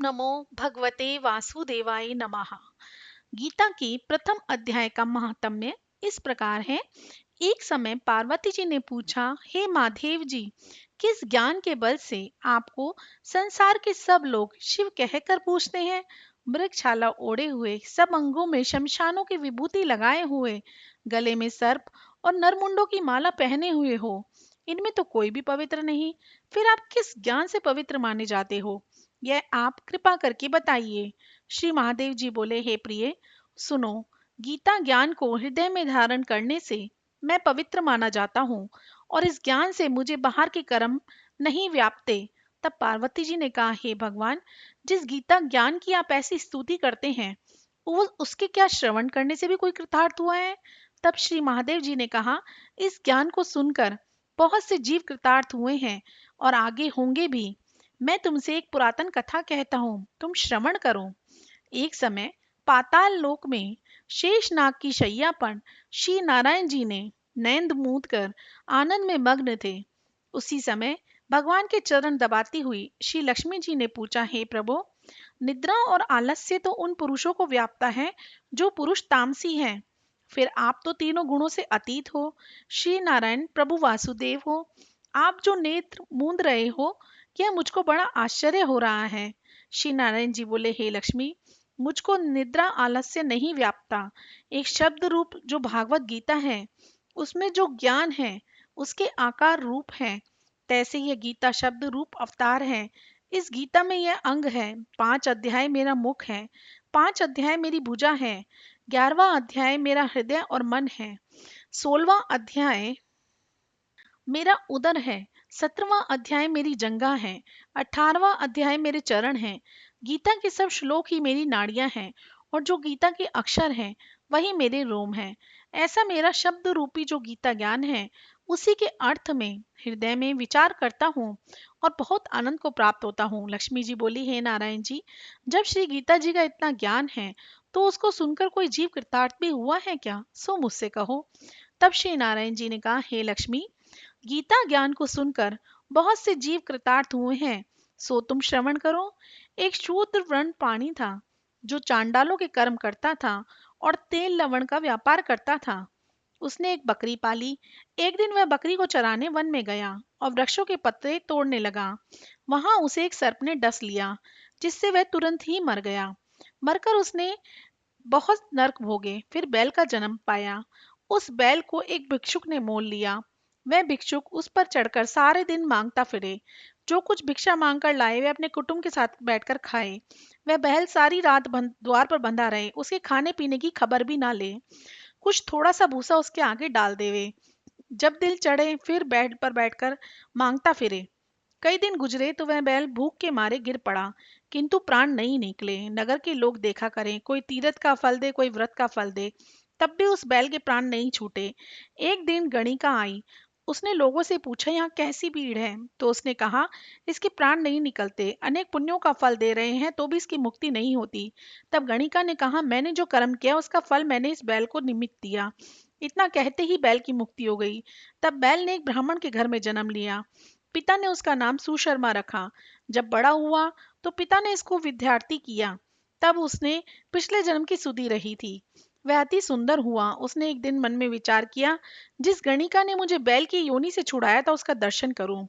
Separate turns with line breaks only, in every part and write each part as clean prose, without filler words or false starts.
नमो भगवते वासुदेवाय नमः। गीता की प्रथम अध्याय का महात्म्य इस प्रकार है। एक समय पार्वती जी ने पूछा, हे महादेव जी, किस ज्ञान के बल से आपको संसार के सब लोग शिव कहकर पूछते हैं? मृगछाला ओढ़े हुए, सब अंगों में शमशानों की विभूति लगाए हुए, गले में सर्प और नरमुंडों की माला पहने हुए हो, इनमें तो कोई भी पवित्र नहीं। फिर आप किस ज्ञान से पवित्र माने जाते हो? यह आप कृपा करके बताइए। श्री महादेव जी बोले, हे प्रिय, सुनो। गीता ज्ञान को हृदय में धारण करने से मैं पवित्र माना जाता हूँ, और इस ज्ञान से मुझे बाहर के कर्म नहीं व्यापते। तब पार्वती जी ने कहा, हे भगवान, जिस गीता ज्ञान की आप ऐसी स्तुति करते हैं, वो उसके क्या श्रवण करने से भी कोई कृतार्थ हुआ है? तब श्री महादेव जी ने कहा, इस ज्ञान को सुनकर बहुत से जीव कृतार्थ हुए हैं और आगे होंगे भी। मैं तुमसे एक पुरातन कथा कहता हूँ, तुम श्रवण करो। एक समय पाताल लोक में शेषनाग की शैया पर श्री नारायण जी ने नैंद मूंद कर आनंद में मग्न थे। उसी समय भगवान के चरण दबाती हुई श्री लक्ष्मी जी ने पूछा, हे प्रभु, निद्रा और आलस्य तो उन पुरुषों को व्यापता है जो पुरुष तामसी हैं। फिर आप तो तीनों गुणों से अतीत हो। श्री नारायण प्रभु वासुदेव हो। आप जो नेत्र मूंद रहे हो, यह मुझको बड़ा आश्चर्य हो रहा है। श्री नारायण जी बोले, हे लक्ष्मी, मुझको निद्रा आलस्य नहीं व्यापता। एक शब्द रूप जो भागवत गीता है, उसमें जो ज्ञान है, उसके आकार रूप है, तैसे यह गीता शब्द रूप अवतार है। इस गीता में यह अंग है। 5 अध्याय मेरा मुख है, 5 अध्याय मेरी भुजा है, 11वां अध्याय मेरा हृदय और मन है, 16वां अध्याय मेरा उदर है, 17वां अध्याय मेरी जंगा है, 18वां अध्याय मेरे चरण हैं। गीता के सब श्लोक ही मेरी नाड़ियां हैं, और जो गीता के अक्षर हैं, वही मेरे रोम हैं। ऐसा मेरा शब्द रूपी जो गीता ज्ञान है, उसी के अर्थ में हृदय में विचार करता हूँ और बहुत आनंद को प्राप्त होता हूँ। लक्ष्मी जी बोली, हे नारायण जी, जब श्री गीता जी का इतना ज्ञान है, तो उसको सुनकर कोई जीव कृतार्थ भी हुआ है क्या? सो मुझसे कहो। तब श्री नारायण जी ने कहा, हे लक्ष्मी, गीता ज्ञान को सुनकर बहुत से जीव कृतार्थ हुए हैं, सो तुम श्रवण करो। एक शूद्र वर्ण प्राणी था, जो चांडालों के कर्म करता था और तेल लवण का व्यापार करता था। उसने एक बकरी पाली। एक दिन वह बकरी को चराने वन में गया और वृक्षों के पत्ते तोड़ने लगा। वहां उसे एक सर्प ने डस लिया, जिससे वह तुरंत ही मर गया। मरकर उसने बहुत नरक भोगे, फिर बैल का जन्म पाया। उस बैल को एक भिक्षुक ने मोल लिया। वह भिक्षुक उस पर चढ़कर सारे दिन मांगता फिरे। जो कुछ भिक्षा मांगकर लाए, वह अपने कुटुंब के साथ बैठकर खाए। वह बैल सारी रात द्वार पर बंधा रहे, उसके खाने पीने की खबर भी ना ले। कुछ थोड़ा सा भूसा उसके आगे डाल देवे। जब दिल चढ़े, फिर बेड पर बैठकर मांगता फिरे। कई दिन गुजरे तो वह बैल भूख के मारे गिर पड़ा, किंतु प्राण नहीं निकले। नगर के लोग देखा करें, कोई तीरथ का फल दे, कोई व्रत का फल दे, तब भी उस बैल के प्राण नहीं छूटे। एक दिन गणिका आई। उसने लोगों से पूछा, यहाँ कैसी भीड़ है? तो उसने कहा, इसके प्राण नहीं निकलते, अनेक पुण्यों का फल दे रहे हैं तो भी इसकी मुक्ति नहीं होती। तब गणिका ने कहा, मैंने जो कर्म किया उसका फल मैंने इस बैल को निमित्त दिया। इतना कहते ही बैल की मुक्ति हो गई। तब बैल ने एक ब्राह्मण के घर में जन्म लिया। पिता ने उसका नाम सुशर्मा रखा। जब बड़ा हुआ तो पिता ने इसको विद्यार्थी किया। तब उसने पिछले जन्म की सुधि रही थी। वह अति सुंदर हुआ। उसने एक दिन मन में विचार किया, जिस गणिका ने मुझे बैल की योनि से छुड़ाया था, उसका दर्शन करूं।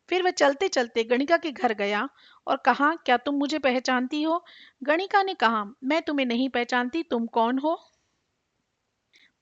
फिर वह चलते चलते गणिका के घर गया और कहा, क्या तुम मुझे पहचानती हो? गणिका ने कहा, मैं तुम्हें नहीं पहचानती, तुम कौन हो?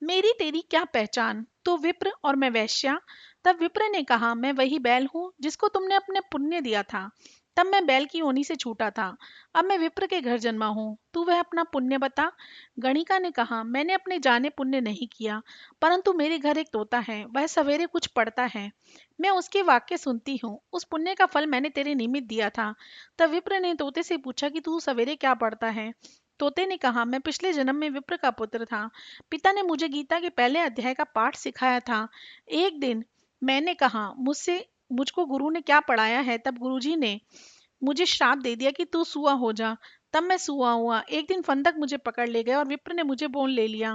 मेरी तेरी क्या पहचान, तो विप्र और मैं वैश्या। तब विप्र ने कहा, मैं वही बैल हूँ जिसको तुमने अपने पुण्य दिया था। तब मैं बैल की योनि से छूटा था। अब मैं विप्र के घर जन्मा हूँ, तू वह अपना पुण्य बता। गणिका ने कहा, मैंने अपने जाने पुण्य नहीं किया, परंतु मेरे घर एक तोता है, वह सवेरे कुछ पढ़ता है, मैं उसके वाक्य सुनती हूँ। उस पुण्य का फल मैंने तेरे निमित्त दिया था। तब विप्र ने तोते से पूछा कि तू सवेरे क्या पढ़ता है? तोते ने कहा, मैं पिछले जन्म में विप्र का पुत्र था। पिता ने मुझे गीता के पहले अध्याय का पाठ सिखाया था। एक दिन मैंने कहा, मुझसे मुझको गुरु ने क्या पढ़ाया है? तब गुरुजी ने मुझे श्राप दे दिया कि तू सुआ हो जा। तब मैं सुआ हुआ। एक दिन फंदक मुझे पकड़ ले गया और विप्र ने मुझे बोन ले लिया।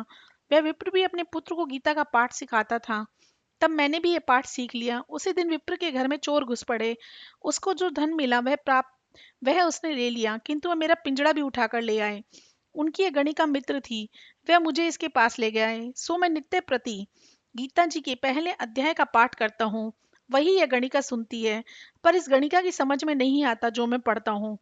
वह विप्र भी अपने पुत्र को गीता का पाठ सिखाता था। तब मैंने भी ये पाठ सीख लिया। उसी दिन विप्र के घर में चोर घुस पड़े। उसको जो धन मिला वह प्राप्त वह उसने ले लिया, किंतु वह मेरा पिंजड़ा भी उठाकर ले आए। उनकी एक गणिका मित्र थी, वह मुझे इसके पास ले गए। सो मैं नित्य प्रति गीता जी के पहले अध्याय का पाठ करता हूँ। वही यह गणिका सुनती है, पर इस गणिका की समझ में नहीं आता जो मैं पढ़ता हूँ।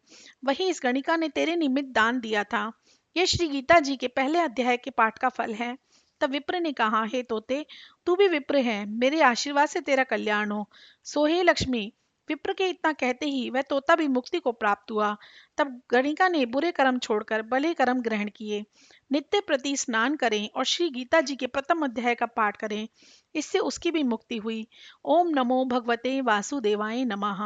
वही इस गणिका ने तेरे निमित्त दान दिया था। यह श्री गीता जी के पहले अध्याय के पाठ का फल है। तब विप्र ने कहा, हे तोते, तू भी विप्र है, मेरे आशीर्वाद से तेरा कल्याण हो। सो हे लक्ष्मी। विप्र के इतना कहते ही वह तोता भी मुक्ति को प्राप्त हुआ। तब गणिका ने बुरे कर्म छोड़कर भले कर्म ग्रहण किए। नित्य प्रति स्नान करें और श्री गीता जी के प्रथम अध्याय का पाठ करें, इससे उसकी भी मुक्ति हुई। ओम नमो भगवते वासुदेवाय नमः।